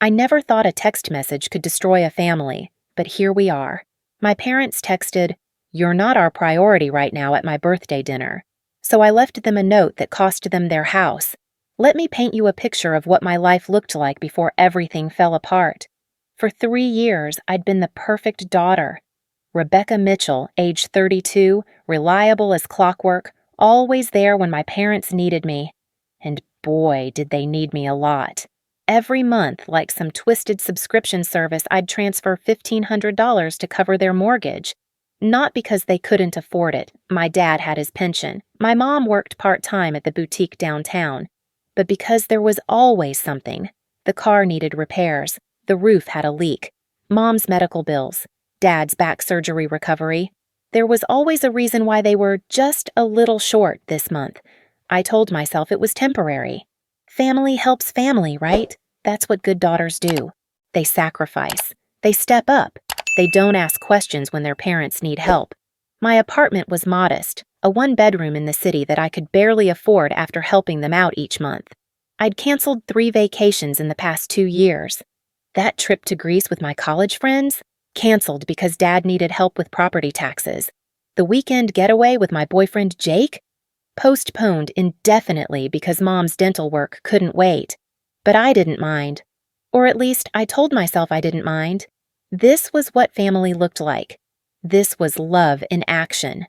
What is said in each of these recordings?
I never thought a text message could destroy a family, but here we are. My parents texted, "You're not our priority right now," at my birthday dinner. So I left them a note that cost them their house. Let me paint you a picture of what my life looked like before everything fell apart. For 3 years, I'd been the perfect daughter. Rebecca Mitchell, age 32, reliable as clockwork, always there when my parents needed me. And boy, did they need me a lot. Every month, like some twisted subscription service, I'd transfer $1,500 to cover their mortgage. Not because they couldn't afford it. My dad had his pension. My mom worked part-time at the boutique downtown. But because there was always something. The car needed repairs. The roof had a leak. Mom's medical bills. Dad's back surgery recovery. There was always a reason why they were just a little short this month. I told myself it was temporary. Family helps family, right? That's what good daughters do. They sacrifice. They step up. They don't ask questions when their parents need help. My apartment was modest, a one-bedroom in the city that I could barely afford after helping them out each month. I'd canceled 3 vacations in the past 2 years. That trip to Greece with my college friends? Canceled because Dad needed help with property taxes. The weekend getaway with my boyfriend Jake? Postponed indefinitely because Mom's dental work couldn't wait. But I didn't mind. Or at least I told myself I didn't mind. This was what family looked like. This was love in action.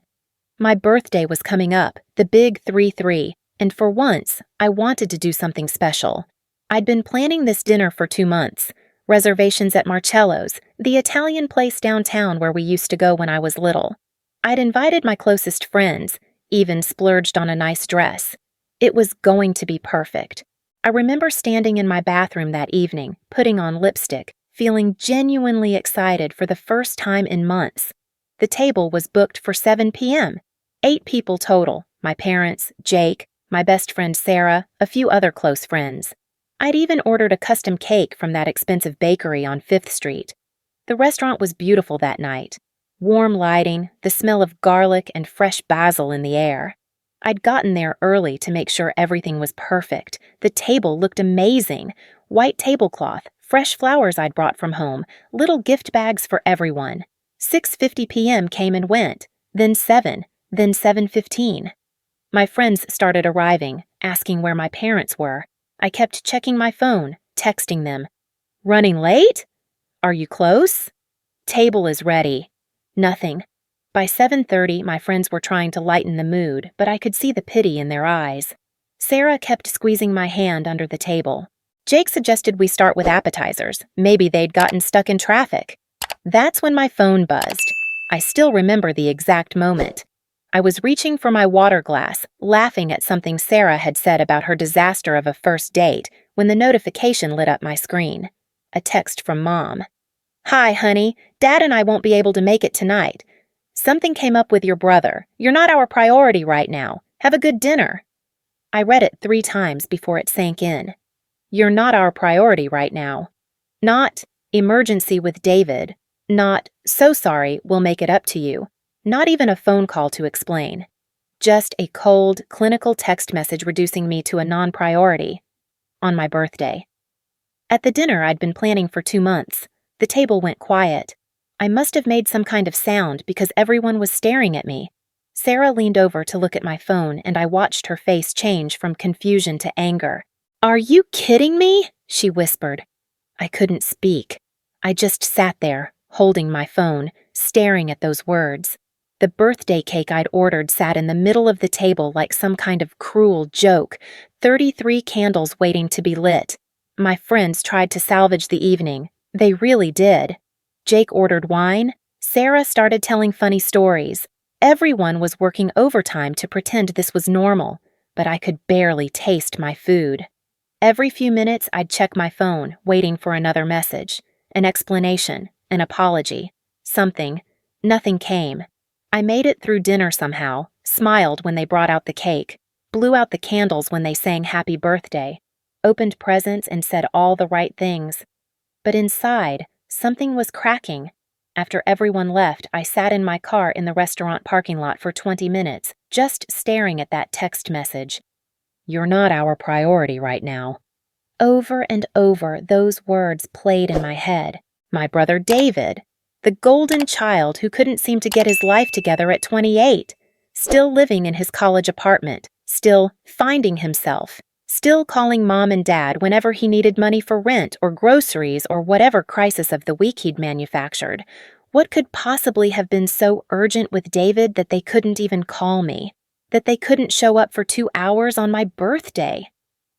My birthday was coming up, the big 3-3, and for once, I wanted to do something special. I'd been planning this dinner for 2 months. Reservations at Marcello's, the Italian place downtown where we used to go when I was little. I'd invited my closest friends, even splurged on a nice dress. It was going to be perfect. I remember standing in my bathroom that evening, putting on lipstick, feeling genuinely excited for the first time in months. The table was booked for 7 p.m. 8 people total, my parents, Jake, my best friend Sarah, a few other close friends. I'd even ordered a custom cake from that expensive bakery on 5th Street. The restaurant was beautiful that night. Warm lighting, the smell of garlic and fresh basil in the air. I'd gotten there early to make sure everything was perfect. The table looked amazing. White tablecloth, fresh flowers I'd brought from home, little gift bags for everyone. 6:50 p.m. came and went, then 7, then 7:15. My friends started arriving, asking where my parents were. I kept checking my phone, texting them. "Running late? Are you close?" "Table is ready." Nothing. By 7:30, my friends were trying to lighten the mood, but I could see the pity in their eyes. Sarah kept squeezing my hand under the table. Jake suggested we start with appetizers. Maybe they'd gotten stuck in traffic. That's when my phone buzzed. I still remember the exact moment. I was reaching for my water glass, laughing at something Sarah had said about her disaster of a first date, when the notification lit up my screen. A text from Mom. "Hi, honey. Dad and I won't be able to make it tonight. Something came up with your brother. You're not our priority right now. Have a good dinner." I read it 3 times before it sank in. You're not our priority right now. Not emergency with David. Not so sorry, we'll make it up to you. Not even a phone call to explain. Just a cold, clinical text message reducing me to a non-priority. On my birthday. At the dinner I'd been planning for 2 months, the table went quiet. I must have made some kind of sound because everyone was staring at me. Sarah leaned over to look at my phone and I watched her face change from confusion to anger. "Are you kidding me?" she whispered. I couldn't speak. I just sat there, holding my phone, staring at those words. The birthday cake I'd ordered sat in the middle of the table like some kind of cruel joke, 33 candles waiting to be lit. My friends tried to salvage the evening. They really did. Jake ordered wine. Sarah started telling funny stories. Everyone was working overtime to pretend this was normal, but I could barely taste my food. Every few minutes I'd check my phone, waiting for another message, an explanation, an apology, something. Nothing came. I made it through dinner somehow, smiled when they brought out the cake, blew out the candles when they sang happy birthday, opened presents and said all the right things. But inside, something was cracking. After everyone left, I sat in my car in the restaurant parking lot for 20 minutes, just staring at that text message. You're not our priority right now. Over and over, those words played in my head. My brother David, the golden child who couldn't seem to get his life together at 28, still living in his college apartment, still finding himself, still calling mom and dad whenever he needed money for rent or groceries or whatever crisis of the week he'd manufactured. What could possibly have been so urgent with David that they couldn't even call me? That they couldn't show up for 2 hours on my birthday?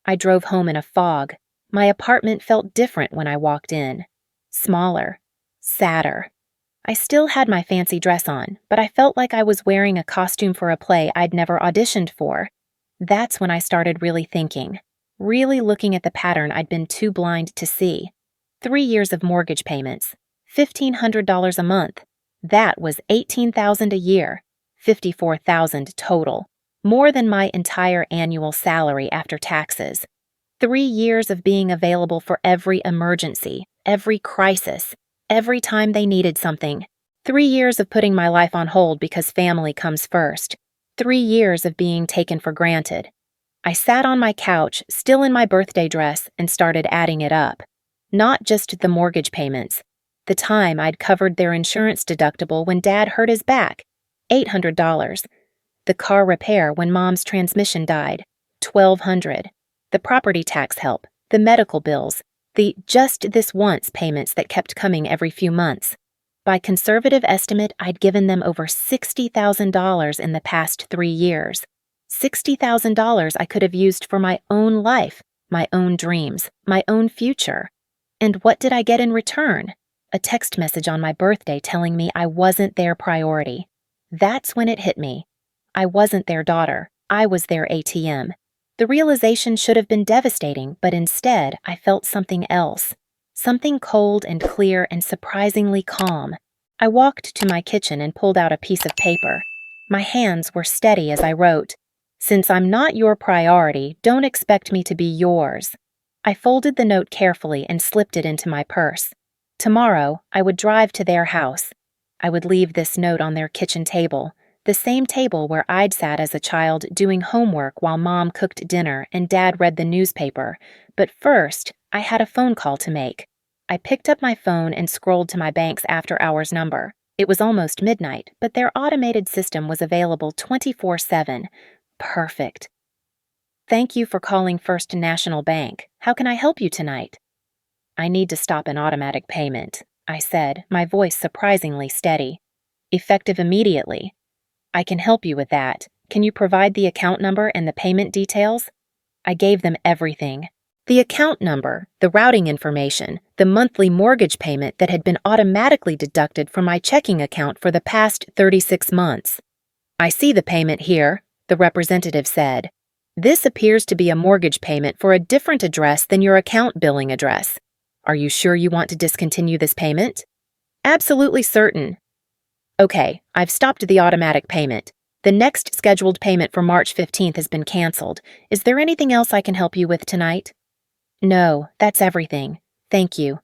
I drove home in a fog. My apartment felt different when I walked in. Smaller. Sadder. I still had my fancy dress on, but I felt like I was wearing a costume for a play I'd never auditioned for. That's when I started really thinking, really looking at the pattern I'd been too blind to see. 3 years of mortgage payments, $1,500 a month. That was $18,000 a year, $54,000 total, more than my entire annual salary after taxes. 3 years of being available for every emergency, every crisis, every time they needed something. 3 years of putting my life on hold because family comes first. 3 years of being taken for granted. I sat on my couch, still in my birthday dress, and started adding it up. Not just the mortgage payments. The time I'd covered their insurance deductible when Dad hurt his back, $800. The car repair when Mom's transmission died, $1,200. The property tax help, the medical bills, the just this once payments that kept coming every few months. By conservative estimate, I'd given them over $60,000 in the past 3 years. $60,000 I could have used for my own life, my own dreams, my own future. And what did I get in return? A text message on my birthday telling me I wasn't their priority. That's when it hit me. I wasn't their daughter. I was their ATM. The realization should have been devastating, but instead I felt something else. Something cold and clear and surprisingly calm. I walked to my kitchen and pulled out a piece of paper. My hands were steady as I wrote, "Since I'm not your priority, don't expect me to be yours." I folded the note carefully and slipped it into my purse. Tomorrow, I would drive to their house. I would leave this note on their kitchen table, the same table where I'd sat as a child doing homework while Mom cooked dinner and Dad read the newspaper. But first, I had a phone call to make. I picked up my phone and scrolled to my bank's after-hours number. It was almost midnight, but their automated system was available 24/7. Perfect. "Thank you for calling First National Bank. How can I help you tonight?" "I need to stop an automatic payment," I said, my voice surprisingly steady. "Effective immediately." "I can help you with that. Can you provide the account number and the payment details?" I gave them everything. The account number, the routing information, the monthly mortgage payment that had been automatically deducted from my checking account for the past 36 months. "I see the payment here," the representative said. "This appears to be a mortgage payment for a different address than your account billing address. Are you sure you want to discontinue this payment?" "Absolutely certain." "Okay, I've stopped the automatic payment. The next scheduled payment for March 15th has been canceled. Is there anything else I can help you with tonight?" "No, that's everything. Thank you."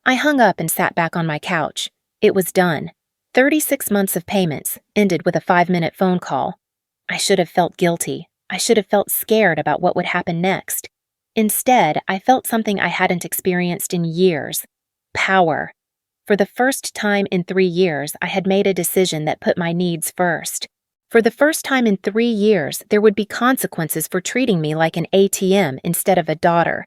I hung up and sat back on my couch. It was done. 36 months of payments ended with a 5-minute phone call. I should have felt guilty. I should have felt scared about what would happen next. Instead, I felt something I hadn't experienced in years. Power. For the first time in 3 years, I had made a decision that put my needs first. For the first time in 3 years, there would be consequences for treating me like an ATM instead of a daughter.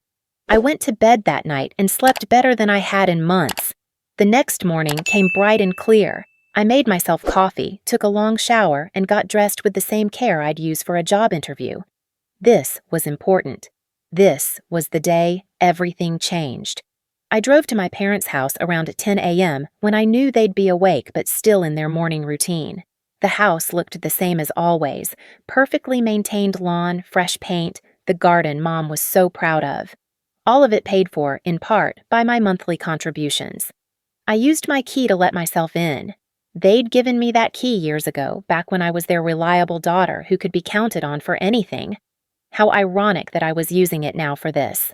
I went to bed that night and slept better than I had in months. The next morning came bright and clear. I made myself coffee, took a long shower, and got dressed with the same care I'd use for a job interview. This was important. This was the day everything changed. I drove to my parents' house around 10 a.m. when I knew they'd be awake but still in their morning routine. The house looked the same as always, perfectly maintained lawn, fresh paint, the garden Mom was so proud of. All of it paid for, in part, by my monthly contributions. I used my key to let myself in. They'd given me that key years ago, back when I was their reliable daughter who could be counted on for anything. How ironic that I was using it now for this.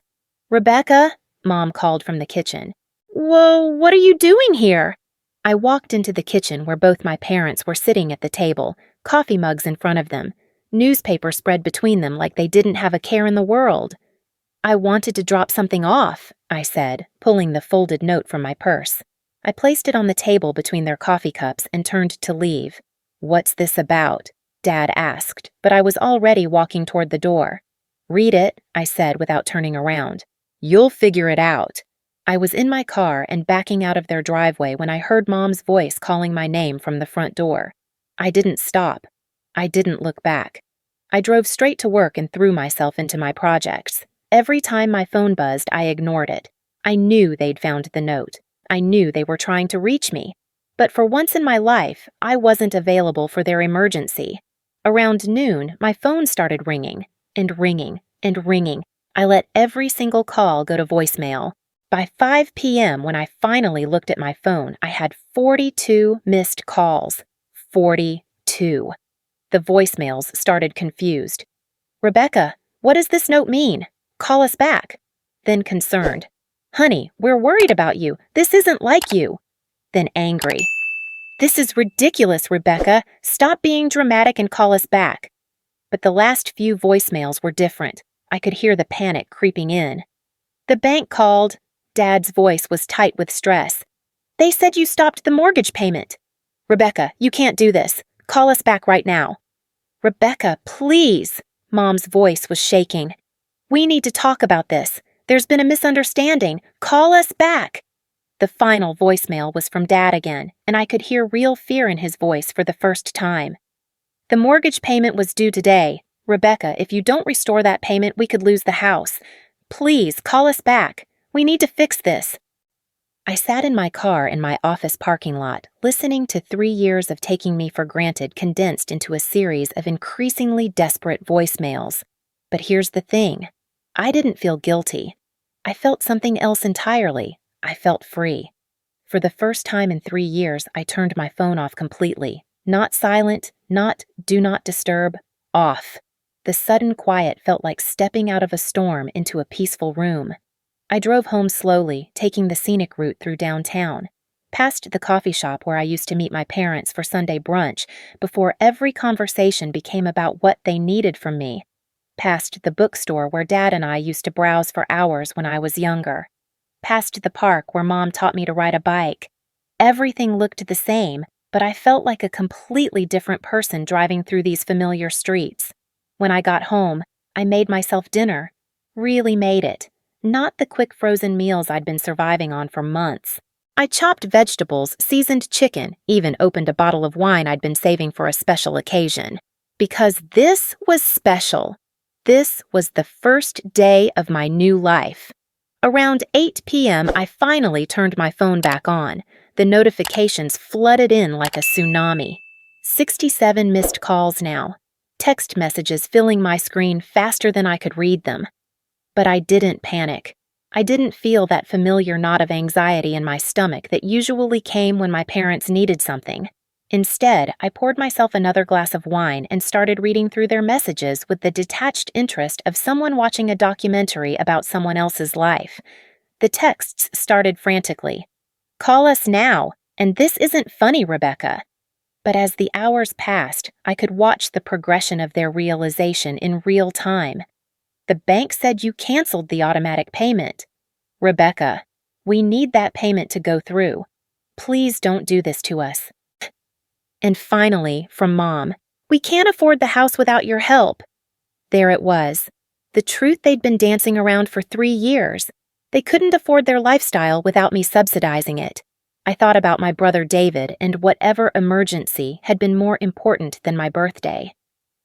"Rebecca," Mom called from the kitchen. "Whoa, what are you doing here?" I walked into the kitchen where both my parents were sitting at the table, coffee mugs in front of them, newspaper spread between them like they didn't have a care in the world. I wanted to drop something off, I said, pulling the folded note from my purse. I placed it on the table between their coffee cups and turned to leave. What's this about? Dad asked, but I was already walking toward the door. Read it, I said without turning around. You'll figure it out. I was in my car and backing out of their driveway when I heard Mom's voice calling my name from the front door. I didn't stop. I didn't look back. I drove straight to work and threw myself into my projects. Every time my phone buzzed, I ignored it. I knew they'd found the note. I knew they were trying to reach me. But for once in my life, I wasn't available for their emergency. Around noon, my phone started ringing, and ringing, and ringing. I let every single call go to voicemail. By 5 p.m., when I finally looked at my phone, I had 42 missed calls. 42. The voicemails started confused. Rebecca, what does this note mean? Call us back. Then concerned. Honey, we're worried about you. This isn't like you. Then angry. This is ridiculous, Rebecca. Stop being dramatic and call us back. But the last few voicemails were different. I could hear the panic creeping in. The bank called. Dad's voice was tight with stress. They said you stopped the mortgage payment. Rebecca, you can't do this. Call us back right now. Rebecca, please. Mom's voice was shaking. We need to talk about this. There's been a misunderstanding. Call us back. The final voicemail was from Dad again, and I could hear real fear in his voice for the first time. The mortgage payment was due today. Rebecca, if you don't restore that payment, we could lose the house. Please, call us back. We need to fix this. I sat in my car in my office parking lot, listening to 3 years of taking me for granted condensed into a series of increasingly desperate voicemails. But here's the thing. I didn't feel guilty. I felt something else entirely. I felt free. For the first time in 3 years, I turned my phone off completely. Not silent, not do not disturb, off. The sudden quiet felt like stepping out of a storm into a peaceful room. I drove home slowly, taking the scenic route through downtown, past the coffee shop where I used to meet my parents for Sunday brunch before every conversation became about what they needed from me, past the bookstore where Dad and I used to browse for hours when I was younger, past the park where Mom taught me to ride a bike. Everything looked the same, but I felt like a completely different person driving through these familiar streets. When I got home, I made myself dinner. Really made it. Not the quick frozen meals I'd been surviving on for months. I chopped vegetables, seasoned chicken, even opened a bottle of wine I'd been saving for a special occasion. Because this was special. This was the first day of my new life. Around 8 p.m., I finally turned my phone back on. The notifications flooded in like a tsunami. 67 missed calls now. Text messages filling my screen faster than I could read them. But I didn't panic. I didn't feel that familiar knot of anxiety in my stomach that usually came when my parents needed something. Instead, I poured myself another glass of wine and started reading through their messages with the detached interest of someone watching a documentary about someone else's life. The texts started frantically. Call us now, and this isn't funny, Rebecca. But as the hours passed, I could watch the progression of their realization in real time. The bank said you canceled the automatic payment. Rebecca, we need that payment to go through. Please don't do this to us. And finally, from Mom, we can't afford the house without your help. There it was. The truth they'd been dancing around for 3 years. They couldn't afford their lifestyle without me subsidizing it. I thought about my brother David and whatever emergency had been more important than my birthday.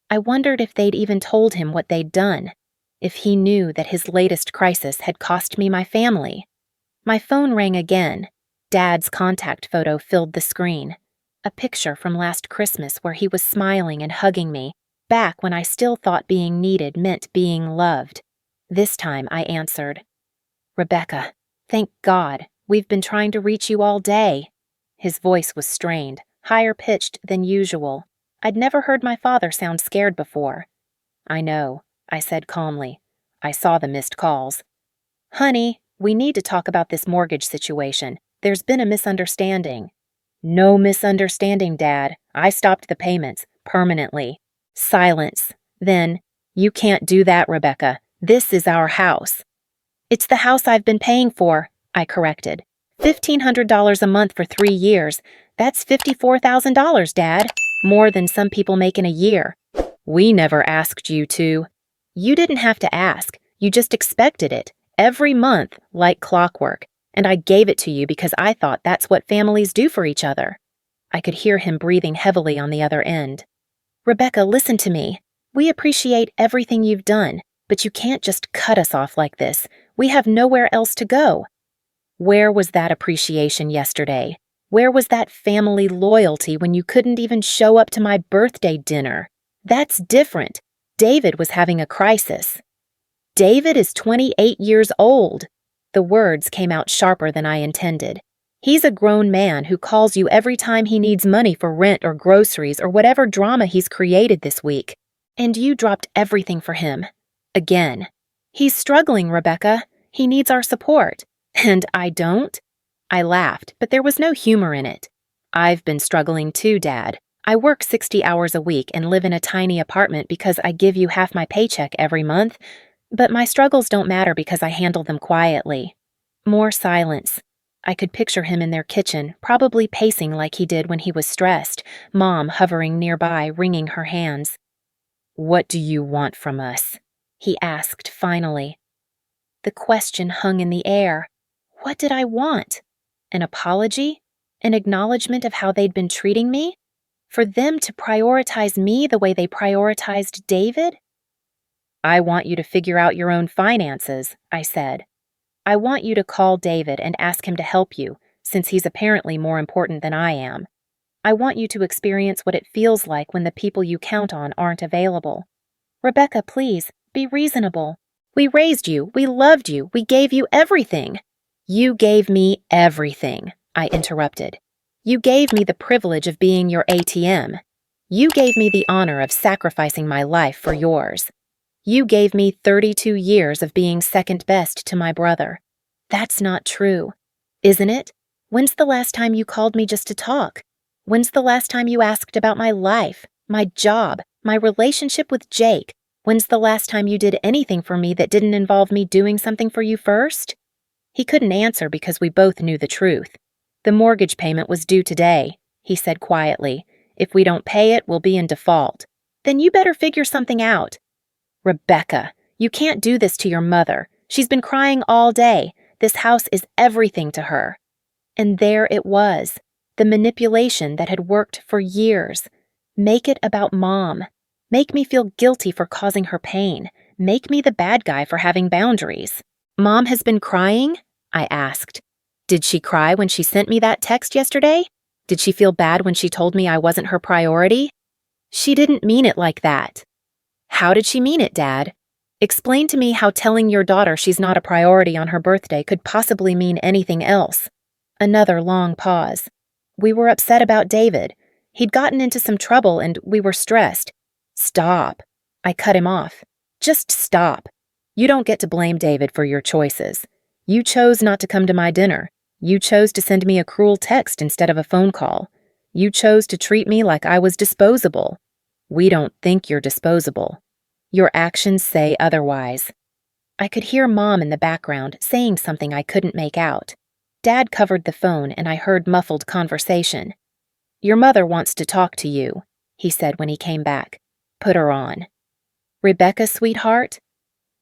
I wondered if they'd even told him what they'd done. If he knew that his latest crisis had cost me my family. My phone rang again. Dad's contact photo filled the screen. A picture from last Christmas where he was smiling and hugging me, back when I still thought being needed meant being loved. This time I answered. Rebecca, thank God, we've been trying to reach you all day. His voice was strained, higher pitched than usual. I'd never heard my father sound scared before. I know, I said calmly. I saw the missed calls. Honey, we need to talk about this mortgage situation. There's been a misunderstanding. No misunderstanding, Dad. I stopped the payments, permanently. Silence. Then, you can't do that, Rebecca. This is our house. It's the house I've been paying for, I corrected. $1,500 a month for 3 years. That's $54,000, Dad. More than some people make in a year. We never asked you to. You didn't have to ask. You just expected it. Every month, like clockwork. And I gave it to you because I thought that's what families do for each other. I could hear him breathing heavily on the other end. Rebecca, listen to me. We appreciate everything you've done, but you can't just cut us off like this. We have nowhere else to go. Where was that appreciation yesterday? Where was that family loyalty when you couldn't even show up to my birthday dinner? That's different. David was having a crisis. David is 28 years old. The words came out sharper than I intended. He's a grown man who calls you every time he needs money for rent or groceries or whatever drama he's created this week. And you dropped everything for him. Again. He's struggling, Rebecca. He needs our support. And I don't? I laughed, but there was no humor in it. I've been struggling too, Dad. I work 60 hours a week and live in a tiny apartment because I give you half my paycheck every month, but my struggles don't matter because I handle them quietly. More silence. I could picture him in their kitchen, probably pacing like he did when he was stressed, Mom hovering nearby, wringing her hands. What do you want from us? He asked finally. The question hung in the air. What did I want? An apology? An acknowledgement of how they'd been treating me? For them to prioritize me the way they prioritized David? I want you to figure out your own finances, I said. I want you to call David and ask him to help you, since he's apparently more important than I am. I want you to experience what it feels like when the people you count on aren't available. Rebecca, please, be reasonable. We raised you, we loved you, we gave you everything. You gave me everything, I interrupted. You gave me the privilege of being your ATM. You gave me the honor of sacrificing my life for yours. You gave me 32 years of being second best to my brother. That's not true, isn't it? When's the last time you called me just to talk? When's the last time you asked about my life, my job, my relationship with Jake? When's the last time you did anything for me that didn't involve me doing something for you first? He couldn't answer because we both knew the truth. The mortgage payment was due today, he said quietly. If we don't pay it, we'll be in default. Then you better figure something out. Rebecca, you can't do this to your mother. She's been crying all day. This house is everything to her. And there it was, the manipulation that had worked for years. Make it about Mom. Make me feel guilty for causing her pain. Make me the bad guy for having boundaries. Mom has been crying? I asked. Did she cry when she sent me that text yesterday? Did she feel bad when she told me I wasn't her priority? She didn't mean it like that. How did she mean it, Dad? Explain to me how telling your daughter she's not a priority on her birthday could possibly mean anything else. Another long pause. We were upset about David. He'd gotten into some trouble and we were stressed. Stop. I cut him off. Just stop. You don't get to blame David for your choices. You chose not to come to my dinner. You chose to send me a cruel text instead of a phone call. You chose to treat me like I was disposable. We don't think you're disposable. Your actions say otherwise. I could hear Mom in the background saying something I couldn't make out. Dad covered the phone and I heard muffled conversation. Your mother wants to talk to you, he said when he came back. Put her on. Rebecca, sweetheart?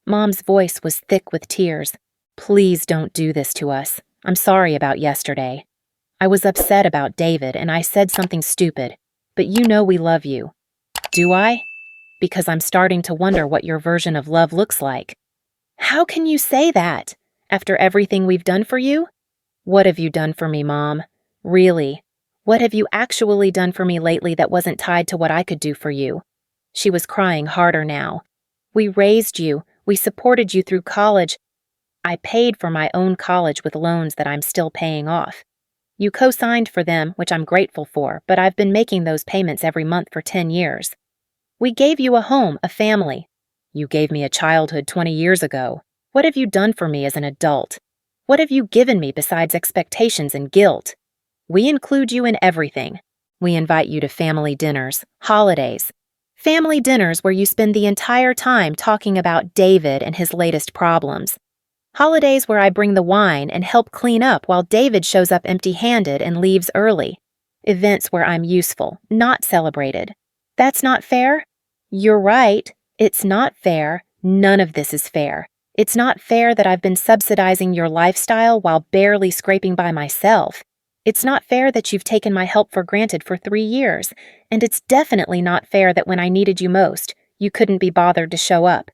Mom's voice was thick with tears. Please don't do this to us. I'm sorry about yesterday. I was upset about David and I said something stupid, but you know we love you. Do I? Because I'm starting to wonder what your version of love looks like. How can you say that? After everything we've done for you? What have you done for me, Mom? Really? What have you actually done for me lately that wasn't tied to what I could do for you? She was crying harder now. We raised you. We supported you through college. I paid for my own college with loans that I'm still paying off. You co-signed for them, which I'm grateful for, but I've been making those payments every month for 10 years. We gave you a home, a family. You gave me a childhood 20 years ago. What have you done for me as an adult? What have you given me besides expectations and guilt? We include you in everything. We invite you to family dinners, holidays. Family dinners where you spend the entire time talking about David and his latest problems. Holidays where I bring the wine and help clean up while David shows up empty-handed and leaves early. Events where I'm useful, not celebrated. That's not fair? You're right. It's not fair. None of this is fair. It's not fair that I've been subsidizing your lifestyle while barely scraping by myself. It's not fair that you've taken my help for granted for 3 years. And it's definitely not fair that when I needed you most, you couldn't be bothered to show up.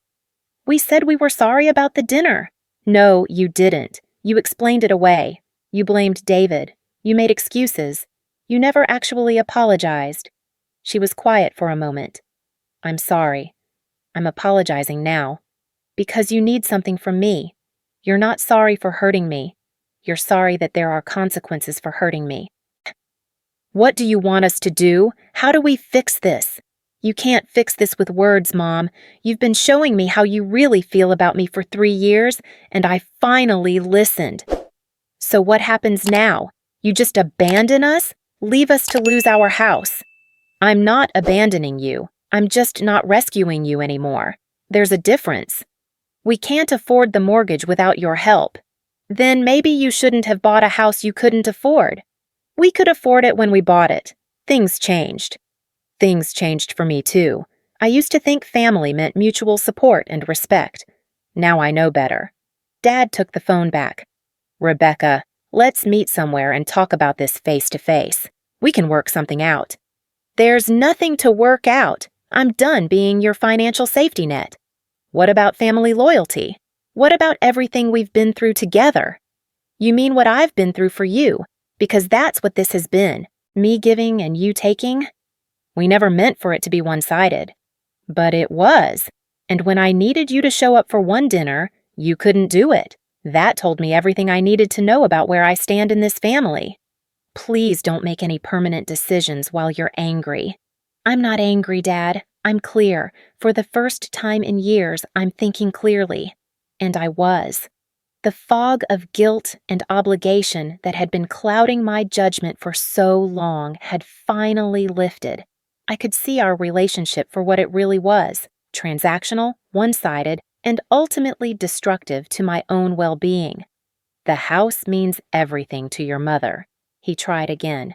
We said we were sorry about the dinner. No, you didn't. You explained it away. You blamed David. You made excuses. You never actually apologized. She was quiet for a moment. I'm sorry. I'm apologizing now. Because you need something from me. You're not sorry for hurting me. You're sorry that there are consequences for hurting me. What do you want us to do? How do we fix this? You can't fix this with words, Mom. You've been showing me how you really feel about me for 3 years, and I finally listened. So what happens now? You just abandon us? Leave us to lose our house? I'm not abandoning you. I'm just not rescuing you anymore. There's a difference. We can't afford the mortgage without your help. Then maybe you shouldn't have bought a house you couldn't afford. We could afford it when we bought it. Things changed. Things changed for me too. I used to think family meant mutual support and respect. Now I know better. Dad took the phone back. Rebecca, let's meet somewhere and talk about this face to face. We can work something out. There's nothing to work out. I'm done being your financial safety net. What about family loyalty? What about everything we've been through together? You mean what I've been through for you, because that's what this has been, me giving and you taking? We never meant for it to be one-sided. But it was. And when I needed you to show up for one dinner, you couldn't do it. That told me everything I needed to know about where I stand in this family. Please don't make any permanent decisions while you're angry. I'm not angry, Dad. I'm clear. For the first time in years, I'm thinking clearly. And I was. The fog of guilt and obligation that had been clouding my judgment for so long had finally lifted. I could see our relationship for what it really was, transactional, one-sided, and ultimately destructive to my own well-being. The house means everything to your mother. He tried again.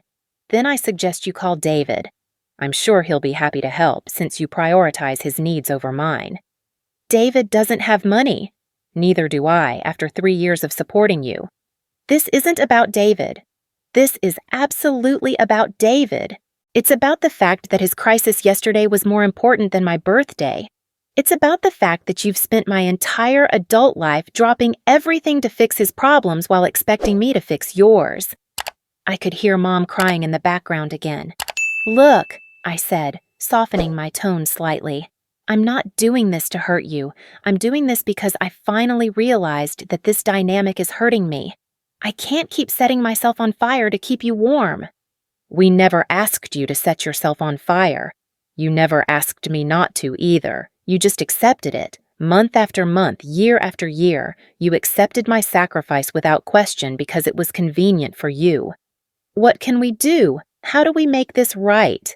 Then I suggest you call David. I'm sure he'll be happy to help since you prioritize his needs over mine. David doesn't have money. Neither do I after 3 years of supporting you. This isn't about David. This is absolutely about David. It's about the fact that his crisis yesterday was more important than my birthday. It's about the fact that you've spent my entire adult life dropping everything to fix his problems while expecting me to fix yours. I could hear Mom crying in the background again. Look, I said, softening my tone slightly. I'm not doing this to hurt you. I'm doing this because I finally realized that this dynamic is hurting me. I can't keep setting myself on fire to keep you warm. We never asked you to set yourself on fire. You never asked me not to either. You just accepted it. Month after month, year after year, you accepted my sacrifice without question because it was convenient for you. What can we do? How do we make this right?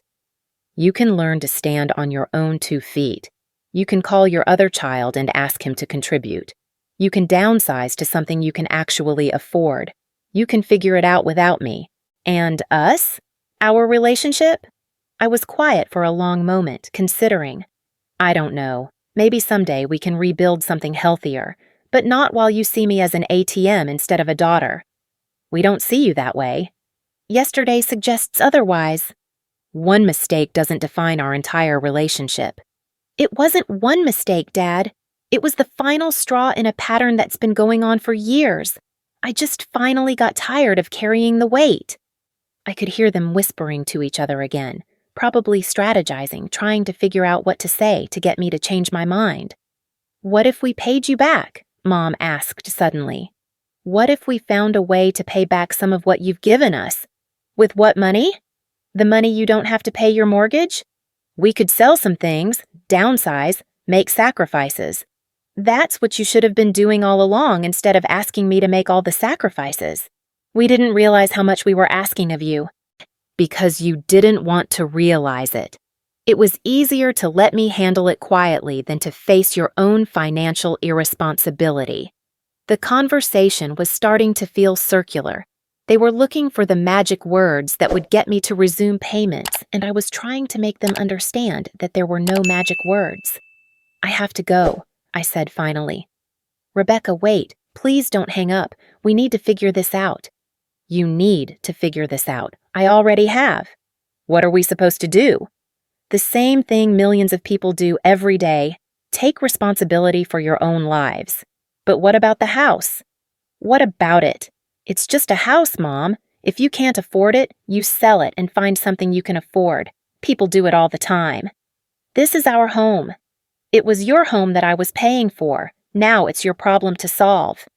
You can learn to stand on your own 2 feet. You can call your other child and ask him to contribute. You can downsize to something you can actually afford. You can figure it out without me. And us? Our relationship? I was quiet for a long moment, considering. I don't know. Maybe someday we can rebuild something healthier, but not while you see me as an ATM instead of a daughter. We don't see you that way. Yesterday suggests otherwise. One mistake doesn't define our entire relationship. It wasn't one mistake, Dad. It was the final straw in a pattern that's been going on for years. I just finally got tired of carrying the weight. I could hear them whispering to each other again, probably strategizing, trying to figure out what to say to get me to change my mind. What if we paid you back? Mom asked suddenly. What if we found a way to pay back some of what you've given us? With what money? The money you don't have to pay your mortgage? We could sell some things, downsize, make sacrifices. That's what you should have been doing all along instead of asking me to make all the sacrifices. We didn't realize how much we were asking of you. Because you didn't want to realize it. It was easier to let me handle it quietly than to face your own financial irresponsibility. The conversation was starting to feel circular. They were looking for the magic words that would get me to resume payments, and I was trying to make them understand that there were no magic words. "I have to go," I said finally. "Rebecca, wait. Please don't hang up. We need to figure this out." "You need to figure this out. I already have." "What are we supposed to do?" "The same thing millions of people do every day. Take responsibility for your own lives." "But what about the house?" "What about it? It's just a house, Mom. If you can't afford it, you sell it and find something you can afford. People do it all the time." "This is our home." "It was your home that I was paying for. Now it's your problem to solve."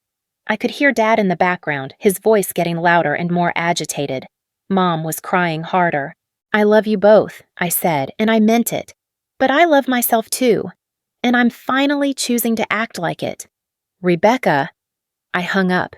I could hear Dad in the background, his voice getting louder and more agitated. Mom was crying harder. "I love you both," I said, and I meant it. "But I love myself too. And I'm finally choosing to act like it." "Rebecca." I hung up.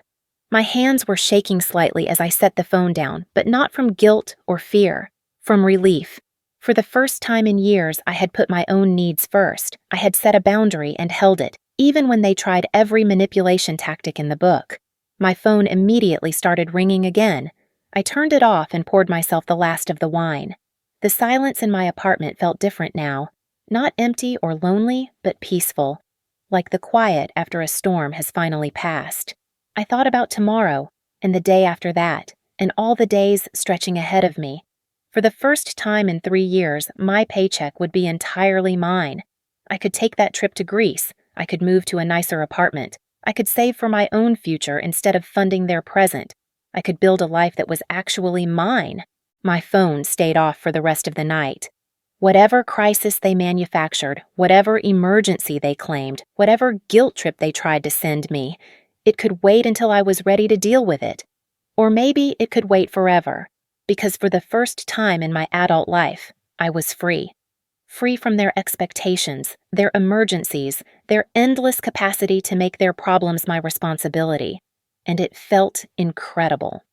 My hands were shaking slightly as I set the phone down, but not from guilt or fear, from relief. For the first time in years, I had put my own needs first. I had set a boundary and held it, even when they tried every manipulation tactic in the book. My phone immediately started ringing again. I turned it off and poured myself the last of the wine. The silence in my apartment felt different now. Not empty or lonely, but peaceful. Like the quiet after a storm has finally passed. I thought about tomorrow, and the day after that, and all the days stretching ahead of me. For the first time in 3 years, my paycheck would be entirely mine. I could take that trip to Greece. I could move to a nicer apartment. I could save for my own future instead of funding their present. I could build a life that was actually mine. My phone stayed off for the rest of the night. Whatever crisis they manufactured, whatever emergency they claimed, whatever guilt trip they tried to send me, it could wait until I was ready to deal with it. Or maybe it could wait forever, because for the first time in my adult life, I was free. Free from their expectations, their emergencies, their endless capacity to make their problems my responsibility. And it felt incredible.